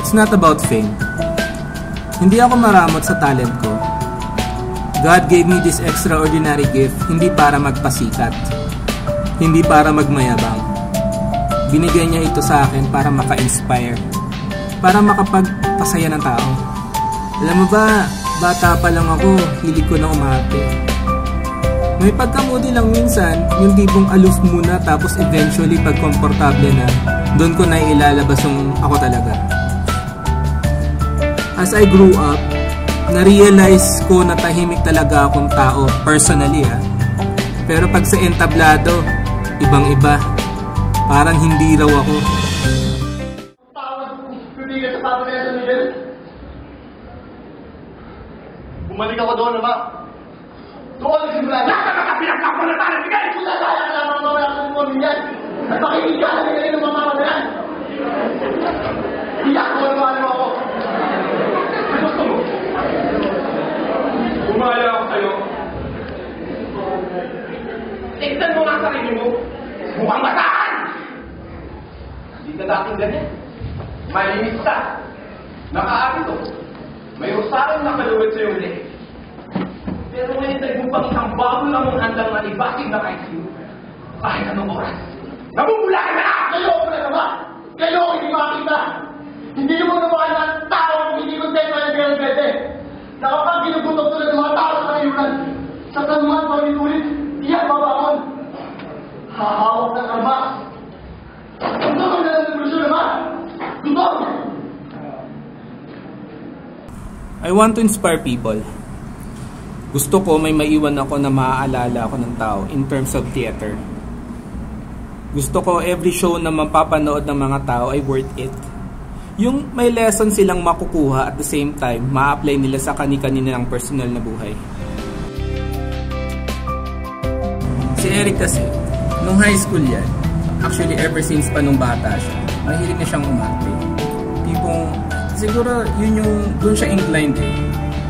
It's not about fame. Hindi ako maramot sa talent ko. God gave me this extraordinary gift hindi para magpasikat, hindi para magmayabang. Binigay niya ito sa akin para maka-inspire, para makapagpasaya ng tao. Alam mo ba, bata pa lang ako, hilig ko na umarte. May pagkamudi lang minsan, yung tipong aloof muna tapos eventually pag komportable na, doon ko na ilalabas yung ako talaga. As I grew up, na-realize ko na tahimik talaga akong tao, personally Pero pag sa entablado, ibang-iba. Parang hindi raw ako. Bumalik ako doon, ama. Doon nagsimula. Lahat na kapinagkako na tayo. Bigay! Kung nasaya ka lang mga kumunin yan. At makinig ka na nila ng mga mamamayan. Iyak mo naman ako. Gusto mo? Bumaya ako sa'yo. Tignan mo nga sarili mo. Mukhang mataan! Hindi ka dating ganyan. Malimit ka. Nakaarito. May usapan na kaluwit sa iyong leg. Pero ngayon nagmupang isang bago lang mong handang malibasig na kahit sino. Kahit anong oras. Nabubula ka na! Kayo ko na naman! Kayo ko hindi makakita! Hindi mo naman ang tao kung hindi kontento ang gano'n-gete. Na kapag ginugutok tulad ng mga tao sa kayunan, sa kanuman paulit-ulit, iyan babaon. Hahawak ng armas. Gusto ko na ng revolusyon naman! Gusto! I want to inspire people. Gusto ko may maiwan ako na maaalala ako ng tao in terms of theater. Gusto ko every show na mapapanood ng mga tao ay worth it. Yung may lesson silang makukuha at the same time, ma-apply nila sa kani-kanina ng personal na buhay. Si Eric kasi, nung high school yan, actually ever since pa nung bata siya, mahilig na siyang umarte. Tipong, siguro yun yung, doon siya inclined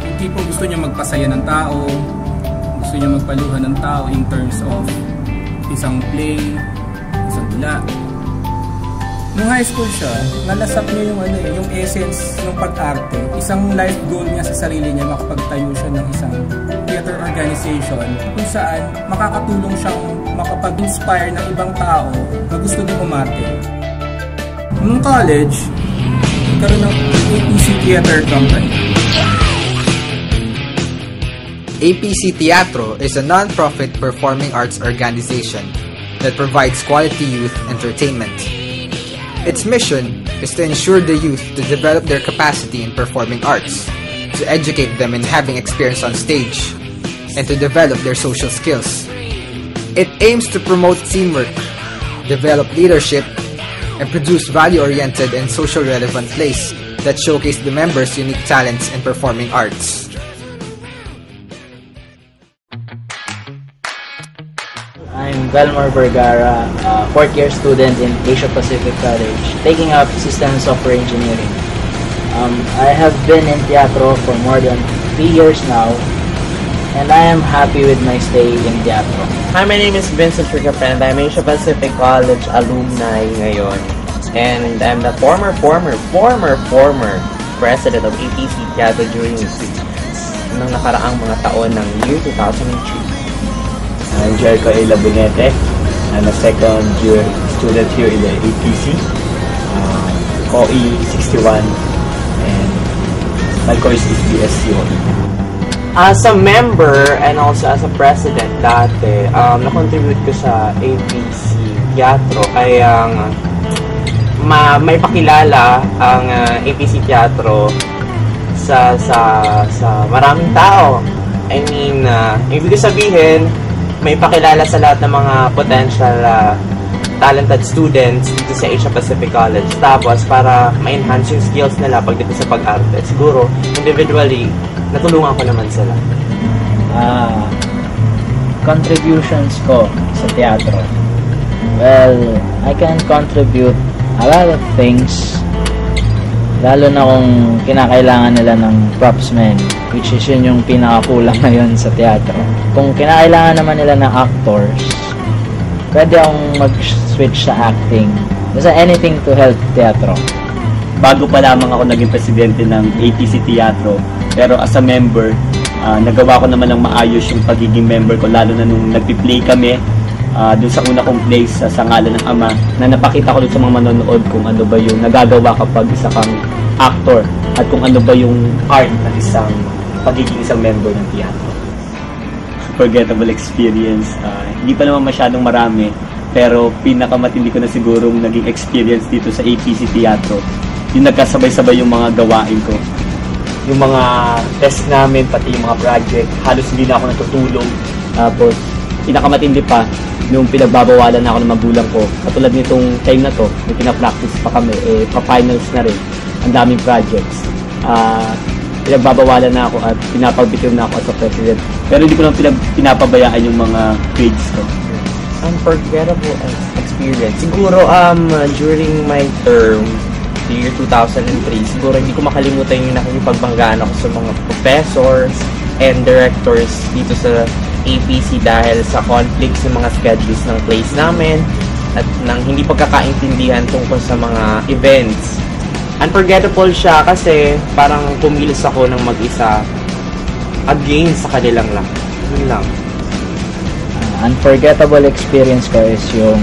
Yung tipong gusto niya magpasaya ng tao, gusto niya magpaluhan ng tao in terms of isang play, isang tula. Nung high school siya, nalasap niya yung essence ng pag-arte. Isang life goal niya sa sarili niya, makapagtayo siya ng isang theater organization kung saan makakatulong siyang makapag-inspire ng ibang tao na gusto din umarte. Nung college, nagkaroon ng APC Theater Company. APC Teatro is a non-profit performing arts organization that provides quality youth entertainment. Its mission is to ensure the youth to develop their capacity in performing arts, to educate them in having experience on stage, and to develop their social skills. It aims to promote teamwork, develop leadership, and produce value-oriented and social relevant plays that showcase the members' unique talents in performing arts. I'm Velmar Vergara, a fourth-year student in Asia Pacific College, taking up Systems Software Engineering. I have been in teatro for more than 3 years now, and I am happy with my stay in teatro. Hi, my name is Vincent Tricapend. I'm Asia Pacific College alumni ngayon, and I'm the former president of APC Teatro during ng nakaraang mga taon ng year 2003. I'm Jericho A. Labinete. I'm a second year student here in the APC, COE 61, and my course is BSCOE. As a member and also as a president dati, na-contribute ko sa APC Teatro ay may pakilala ang APC Teatro sa maraming tao. I mean, ibig sabihin, may pakilala sa lahat ng mga potential talented students dito sa Asia Pacific College. Tapos, para ma-enhance yung skills nila pag dito sa pag-arte. Siguro, individually, natulungan ko naman sila. Contributions ko sa teatro. Well, I can contribute a lot of things. Lalo na kung kinakailangan nila ng props men, which is yun yung pinakakulang ngayon sa teatro. Kung kinakailangan naman nila ng actors, pwede akong mag-switch sa acting. Basta anything to help teatro. bago pa lamang ako naging presidente ng APC Teatro. Pero as a member, nagawa ko naman ng maayos yung pagiging member ko, lalo na nung nagpi-play kami dun sa una kong plays sa Ngalan ng Ama, na napakita ko dun sa mga manonood kung ano ba yung nagagawa kapag isa kang actor at kung ano ba yung art ng pagiging isang member ng teatro. Forgettable experience. Hindi pa naman masyadong marami, pero pinakamatindi ko na sigurong naging experience dito sa APC Teatro. Yung nagkasabay-sabay yung mga gawain ko. Yung mga test namin, pati yung mga project, halos hindi na ako natutulog. Tapos, pinakamatindi pa, nung pinagbabawalan na ako ng magulang ko, katulad nitong time na to, may pinapractice pa kami, pa-finals na rin, ang daming projects. Pinagbabawalan na ako at pinapagbitiw na ako as a president. Pero hindi ko lang pinapabayaan yung mga grades ko. Unforgettable experience. Siguro, during my term, the year 2003, siguro hindi ko makalimutan yung nakikipagbanggaan ako sa mga professors and directors dito sa APC dahil sa conflicts ng mga schedules ng plays namin at ng hindi pagkakaintindihan tungkol sa mga events. Unforgettable siya kasi parang kumilos ako ng mag-isa against sa kanilang lang. Yun lang. Unforgettable experience ko is yung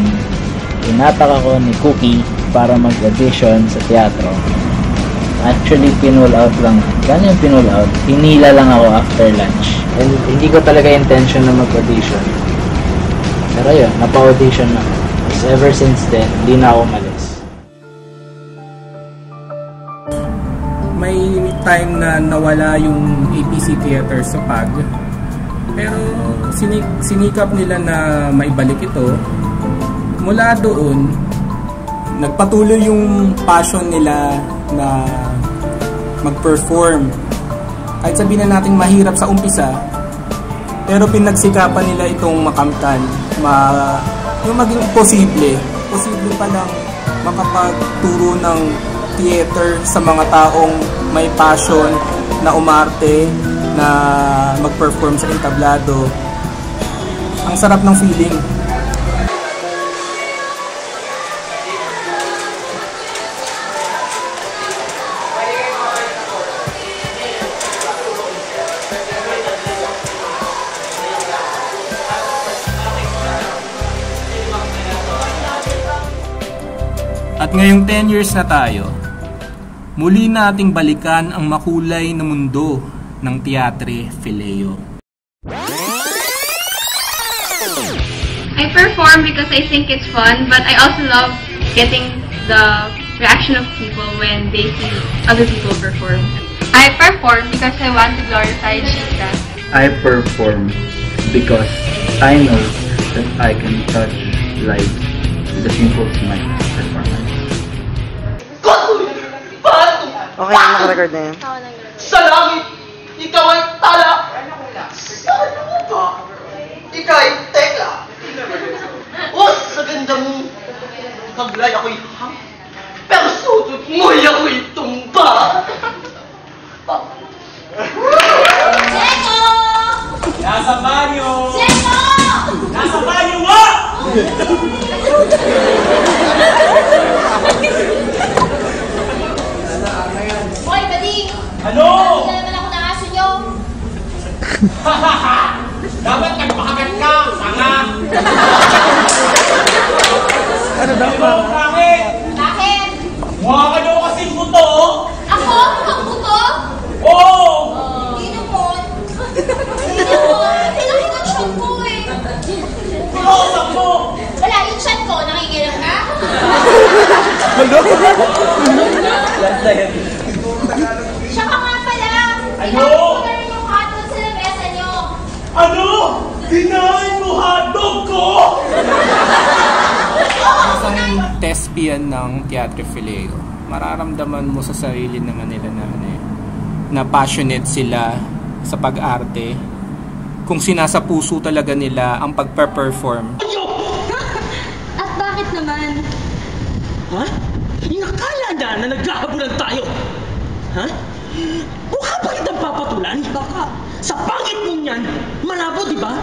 inatak ako ni Cookie para mag-audition sa teatro. Actually, pinull out lang. Gano'n yung pinull out? Hinila lang ako after lunch. And hindi ko talaga intention na mag-audition. Pero yun, napa-audition na. Because ever since then, hindi na ako umalis. May time na nawala yung APC Theater sa PAG. Pero sinikap nila na maibalik ito. Mula doon, nagpatuloy yung passion nila na mag-perform. Kahit sabihin na natin mahirap sa umpisa, pero pinagsikapan nila itong makamtan. Yung maging posible pa lang makapagturo ng theater sa mga taong may passion na umarte, na mag-perform sa entablado. Ang sarap ng feeling. At ngayong 10 years na tayo, muli nating balikan ang makulay na mundo ng Teatre Fileo. I perform because I think it's fun, but I also love getting the reaction of people when they see other people perform. I perform because I want to glorify Jesus. I perform because I know that I can touch lives with a simple smile performance. Okay, naka-record na yan. Sa langit, ikaw ay tala. Sa lupa, ikaw ay tekla. O, sa ganda mong kaglay ako'y hang. Pero sutot mo'y ako'y tumba. Seko! Nasa banyo! Seko! Nasa banyo mo! Hoy, Bading! Ano? Hindi naman ako ng aso nyo. Dapat nagpakagat ka, sanga! Ano daw ba? Bakit? Bakit? Mukha ka daw kasing buto! Ako? Ang buto? Oo! Hindi naman. Hindi naman. Kailangan ng shot ko eh. Kausap mo! Wala, yung shot ko. Nakikilang ka? Siya ka nga pala. Ano? Kailangan ko na rin yung hotdog sa lamesa nyo. Ano? Dinahin mo hotdog ko? Isang thespian ng Teatre Fileo, mararamdaman mo sa sarili naman nila na passionate sila sa pag-arte, kung sinasa puso talaga nila ang pagpe-perform. At bakit naman? Ha? Inakala na naghahabulan tayo? Ha? Mukha ba kitang papatulan? Baka sa pangit mo niyan, malabo, di ba?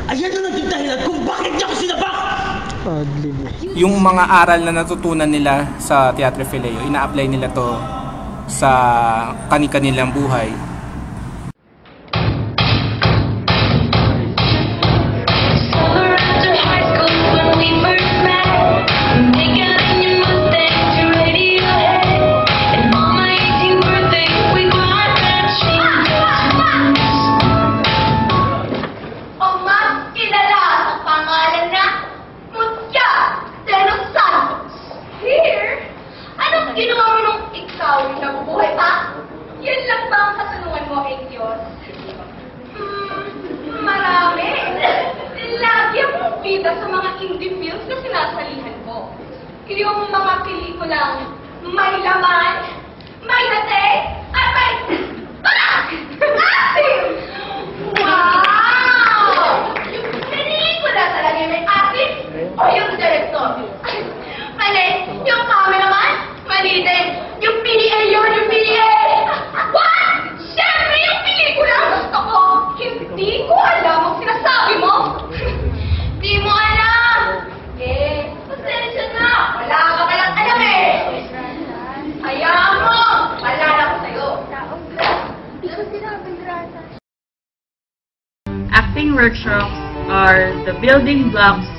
Ayan na naging dahilan kung bakit niya ako sinabak! Yung mga aral na natutunan nila sa Teatro Fileo, ina-apply nila to sa kani-kanilang buhay. Sa mga indie films na sinasalihan ko. Yung mga pelikulang may laman, may hati, at may acting! Wow! Yung pelikula talaga may acting o yung director? Mali, yung cameraman, mali din. Yung PA yun, yung PA! What? Siyempre yung pelikula ang gusto ko! Hindi ko alam ang sinasabi mo! Di mo alam! Pasensya na! Wala ka palang alam eh! Hayaan mo! Malala ko sa'yo! Acting workshops are the building blocks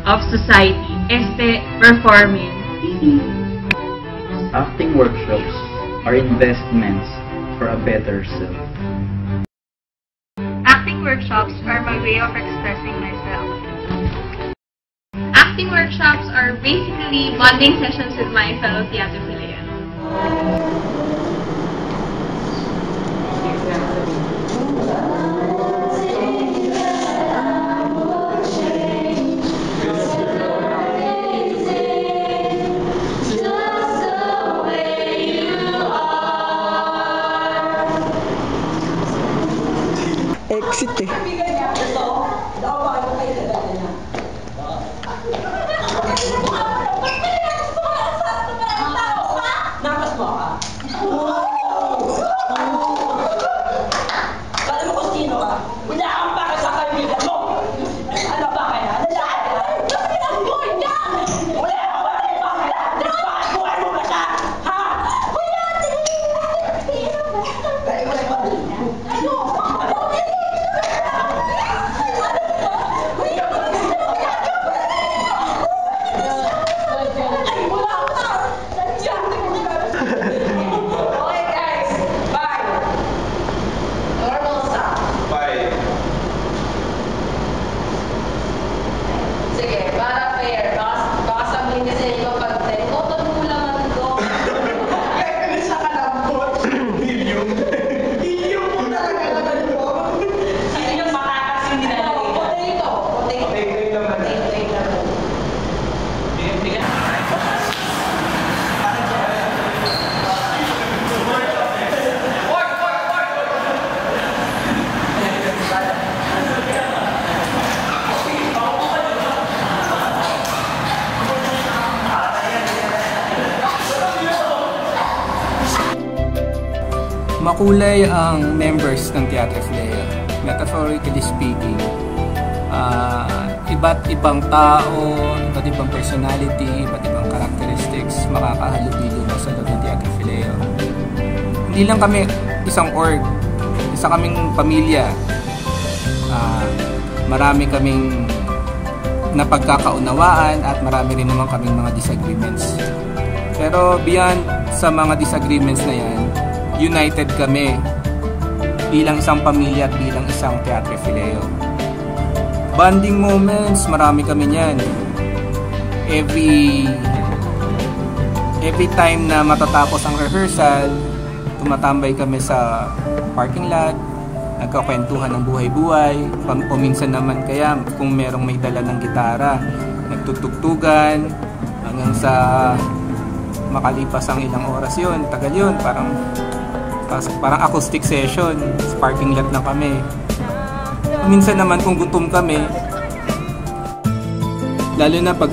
of society. Performing. Acting workshops are investments for a better self. Acting workshops are my way of expressing myself. Acting workshops are basically bonding sessions with my fellow Teatro Fileo. Exit eh. Makulay ang members ng Teatro Fileo. Metaphorically speaking, iba't ibang tao, iba't ibang personality, iba't ibang characteristics makakahalubilo na sa loob ng Teatro Fileo. Hindi lang kami isang org, isa kaming pamilya. Marami kaming napagkakaunawaan at marami rin naman kaming mga disagreements. Pero beyond sa mga disagreements na yan, united kami bilang isang pamilya at bilang isang Teatro Fileo. Bonding moments, marami kami niyan. Every time na matatapos ang rehearsal, tumatambay kami sa parking lot, nagkakwentuhan ng buhay-buhay, o minsan naman kaya kung merong may dala ng gitara, nagtutugtugan hanggang sa makalipas ang ilang oras yun, tagal yun, parang acoustic session, sa parking lot na kami. Minsan naman kung gutom kami, lalo na pag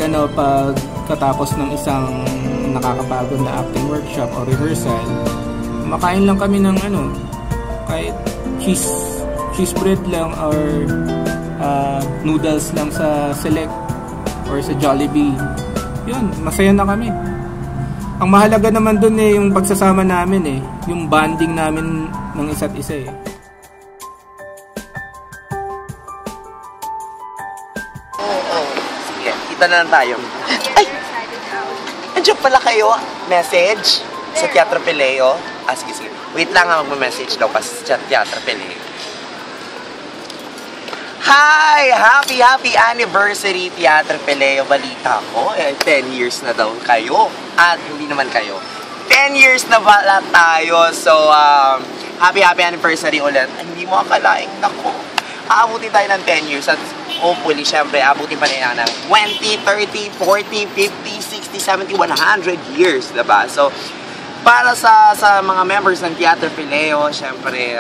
katapos ng isang nakakapagod na acting workshop o rehearsal, makain lang kami ng kahit cheese bread lang or noodles lang sa Select. or sa Jollibee. Yun, masaya na kami. Ang mahalaga naman dun yung pagsasama namin yung bonding namin ng isa't isa Sige, kita na lang tayo. Ay! Andiyan pala kayo. Message sa Teatro Pileo. Sige. Wait lang mag-message daw kasi sa Teatro Pileo. Hi! Happy anniversary, Teatro Pileo. Balita ko, 10 years na daw kayo. At hindi naman kayo. 10 years na pala tayo. So, happy anniversary ulit. Hindi mo akalaing, nako. Aabutin tayo ng 10 years. At hopefully, syempre, aabutin pa nila ng 20, 30, 40, 50, 60, 70, 100 years, diba? So, para sa mga members ng Teatro Pileo, syempre,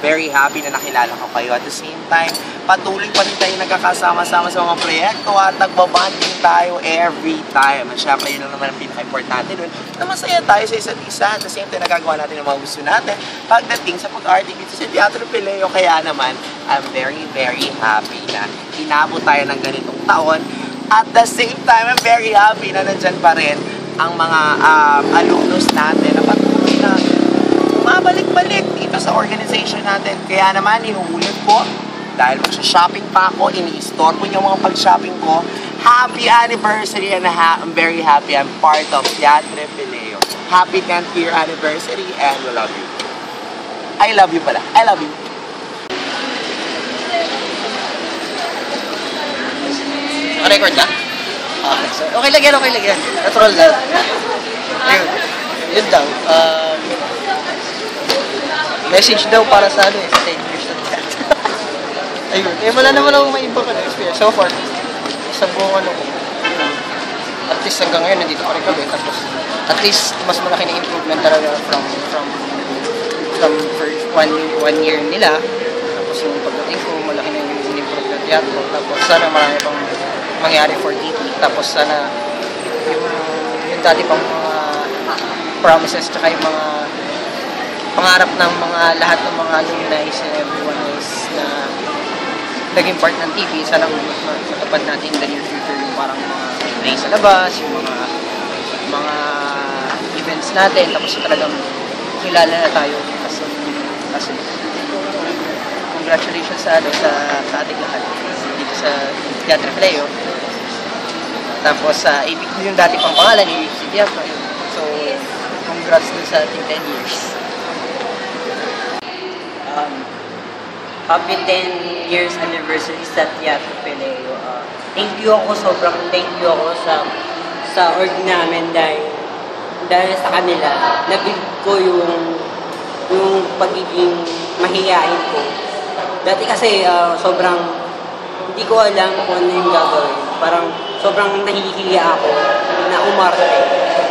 very happy na nakilala ko kayo. At the same time, patuloy pa rin tayo nagkakasama-sama sa mga proyekto at nagbabanding tayo every time. At syempre, yun lang naman ang pinaka-importante dun, na masaya tayo sa isa't isa. At the same time, nagagawa natin ang mga gusto natin pagdating sa pag-arte dito sa Teatro Pileo. Kaya naman, I'm very happy na inabot tayo ng ganitong taon. At the same time, I'm very happy na nandyan pa rin ang mga alumnus natin na patuloy na umabalik-balik dito sa organization natin. Kaya naman, inuulit ko, dahil magsha-shopping pa ako, ini-store ko yung mga pag-shopping ko. Happy anniversary and I'm very happy I'm part of Teatro Pileo. Happy 10th year anniversary and we love you. I love you pala. I love you. Record ka? Okay lang yan. Natural lang. Ayun. Yun daw. Message daw para sa sa 10 years na Teatro. Ayun. Wala naman akong may ibang experience. So far, sa buong at least hanggang ngayon, nandito pa rin kami. Tapos, at least, mas malaki na improvement talaga from first one year nila. Tapos, yung pagdating ko, malaki na yung improve ng teatro. Tapos, sana marami pang mangyari for TV. Tapos sana yung dati pang mga promises tsaka yung mga pangarap ng mga lahat ng mga alumni and everyone is na naging part ng TV. Sana matupad natin in the near future yung parang mga play sa labas, yung mga events natin. Tapos talagang kilala na tayo kasi congratulations sa ating lahat dito sa Teatro Pileo. Tapos yung dati pang pangalan, APC Teatro. So, congrats dun sa ating 10 years. Happy 10 years anniversary sa Teatro Pileo. Sobrang thank you ako sa org namin dahil sa kanila, na-build ko yung pagiging mahihain ko. Dati kasi sobrang hindi ko alam kung ano yung gagawin. Parang sobrang nahihiya ako na umarte.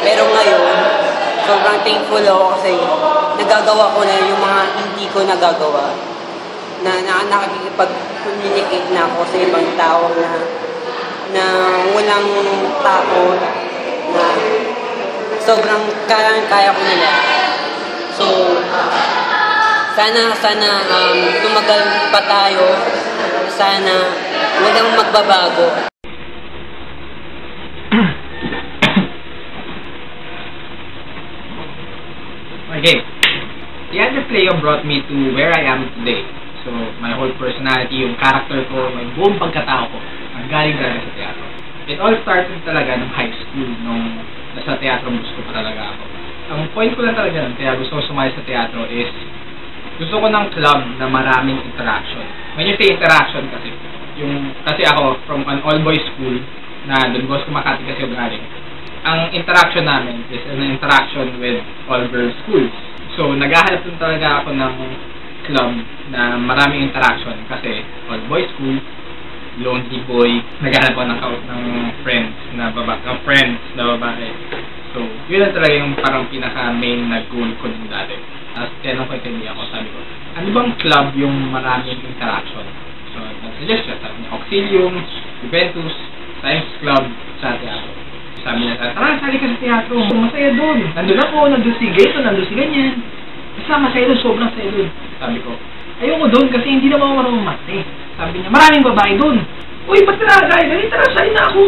Pero ngayon, sobrang thankful ako kasi nagagawa ko na yung mga hindi ko nagagawa. Na nakikipag-communicate na ako sa ibang tao na walang takot, na sobrang kaya ko nila. So, sana tumagal pa tayo. Sana walang magbabago. Okay. Teatro Pileo brought me to where I am today. So, my whole personality, yung character ko, may buong pagkatao ko, ang galing sa teatro. It all started talaga nung high school, nung nasa teatro gusto ko talaga ako. Ang point ko lang talaga nun, kaya gusto ko sumali sa teatro is, gusto ko ng club na maraming interaction. When you say interaction kasi ako from an all-boys school, na doon ko Makati kasi galing. Ang interaction namin is an interaction with all-girls schools. So, naghahanap din talaga ako ng club na maraming interaction kasi all-boys school, lonely boy, naghahanap ako ng friends na babae. So, yun na talaga yung parang pinaka-main na goal ko nung dati. Tapos, tinanong ko yung kaibigan ko, sabi ko, ano bang club yung maraming interaction? So, nag-suggest siya, sabi niya, Auxilium, Juventus, Science Club, sa teatro. Sabi niya, tara, sali ka sa teatro, masaya doon. Nandun ako, nandun si Gato, nandun si ganyan. Basta masaya doon, sobrang saya doon. Sabi ko, ayoko doon kasi hindi naman ako marunong mate. Sabi niya, maraming babae doon. Uy, ba't nagagay? Dali, tara, sa'yo na ako.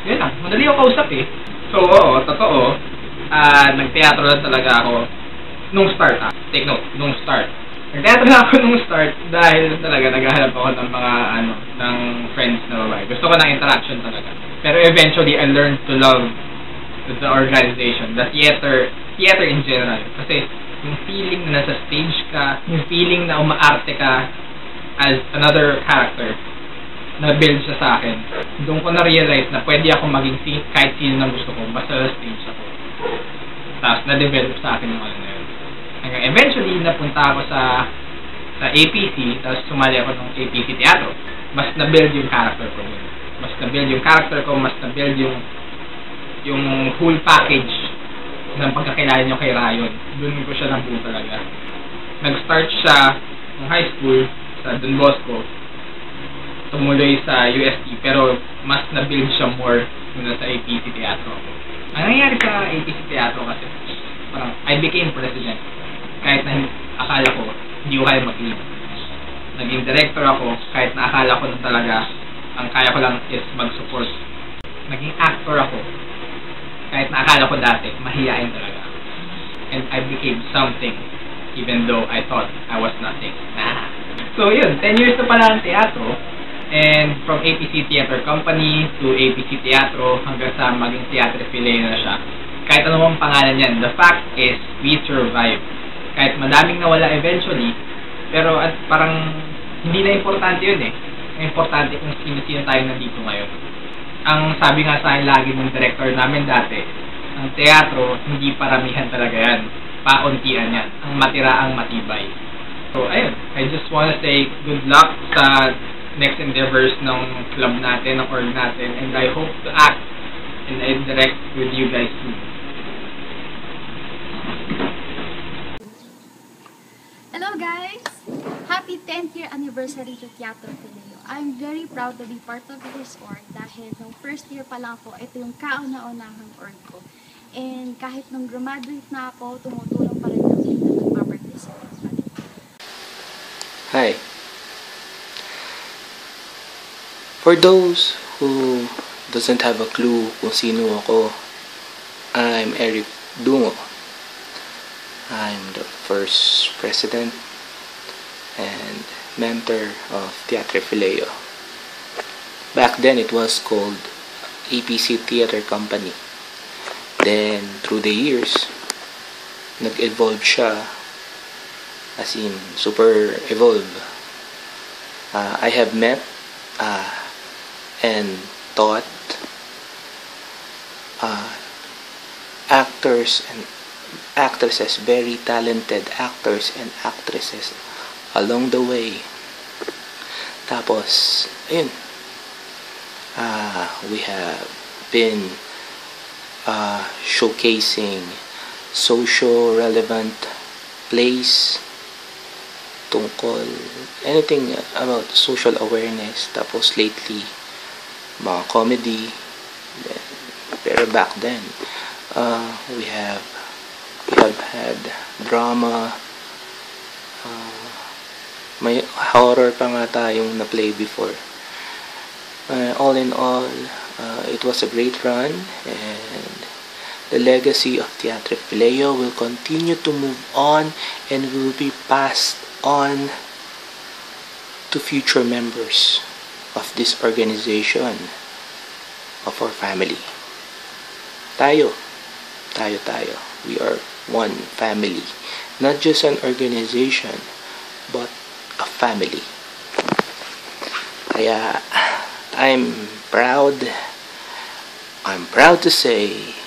Yun lang, madali ako kausap eh. So, oo, totoo. Nagteatro lang talaga ako nung start Take note, nung start. Nagteatro lang ako nung start dahil talaga naghahanap ako ng mga, ng friends na babae. Gusto ko ng interaction talaga. Pero eventually, I learned to love the organization, the theater in general. Kasi, yung feeling na nasa stage ka, yung feeling na umaarte ka as another character, na-build siya sa akin. Doon ko na-realize na pwede ako maging kahit sino na gusto ko, basta sa stage ako. Tapos, na-develop sa akin yung ano na yun. Hanggang eventually, napunta ako sa APC, tapos sumali ako ng APC Teatro. Mas na-build yung character ko. Mas na-build yung character ko, mas na-build yung whole package ng pagkakilala niyo kay Ryan. Doon ko siya nabuo talaga. Nag-start siya ng high school sa Don Bosco, tumuloy sa UST, pero mas na-build siya more muna sa APC Teatro. Ang nangyayari sa APC Teatro kasi, parang I became president. Kahit na akala ko, hindi ko kaya mag-lead. Naging director ako, kahit na akala ko na talaga, ang kaya ko lang is mag-support. Naging actor ako, kahit na akala ko dati, mahihain talaga. And I became something, even though I thought I was nothing. So yun, 10 years na pala ang teatro. And from APC Theater Company to APC Teatro hanggang sa maging Teatre Fileo na siya. Kahit anumang pangalan yan, the fact is, we survive. Kahit madaming nawala eventually, pero at parang hindi na importante yun eh. Ang importante kung sino-sino tayo nandito ngayon. Ang sabi nga sa akin lagi ng director namin dati, ang teatro, hindi paramihan talaga yan. Pauntian yan. Ang matira ang matibay. So, ayun. I just wanna say good luck sa next endeavors ng club natin, ng org natin, and I hope to act and direct with you guys too. Hello guys! Happy 10th year anniversary to Teatro Fileo. I'm very proud to be part of this org dahil nung first year pa lang po, ito yung kauna-unahang org ko. And kahit nung graduate na ako, tumutulong pa rin ako na nagpa-participate. Hi! For those who doesn't have a clue kung sino ako, I'm Eric Dungo. I'm the first president and mentor of Teatre Fileo. Back then, it was called APC Theater Company. Then, through the years, nag-evolve siya, as in, super evolve. I have met and taught actors and actresses, very talented actors and actresses along the way. Tapos, ayun, we have been showcasing social relevant plays tungkol anything about social awareness. Tapos lately, mga comedy. Pero back then, we have had drama, may horror pa nga tayong na-play before. All in all, it was a great run, and the legacy of Teatre Fileo will continue to move on and will be passed on to future members of this organization, of our family. Tayo. We are one family. Not just an organization, but a family. Kaya, I'm proud to say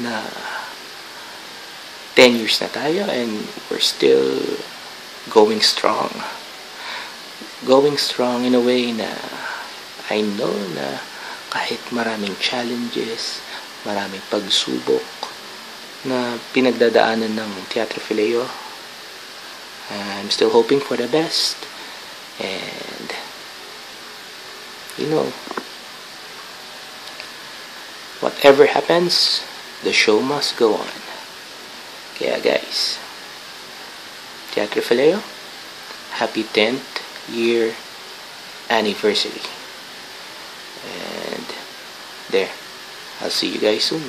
na 10 years na tayo and we're still going strong. Going strong in a way na I know na kahit maraming challenges, maraming pagsubok na pinagdadaanan ng Teatre Fileo, I'm still hoping for the best, and you know, whatever happens, the show must go on. Kaya guys, Teatre Fileo, happy 10th year anniversary. And there, I'll see you guys soon.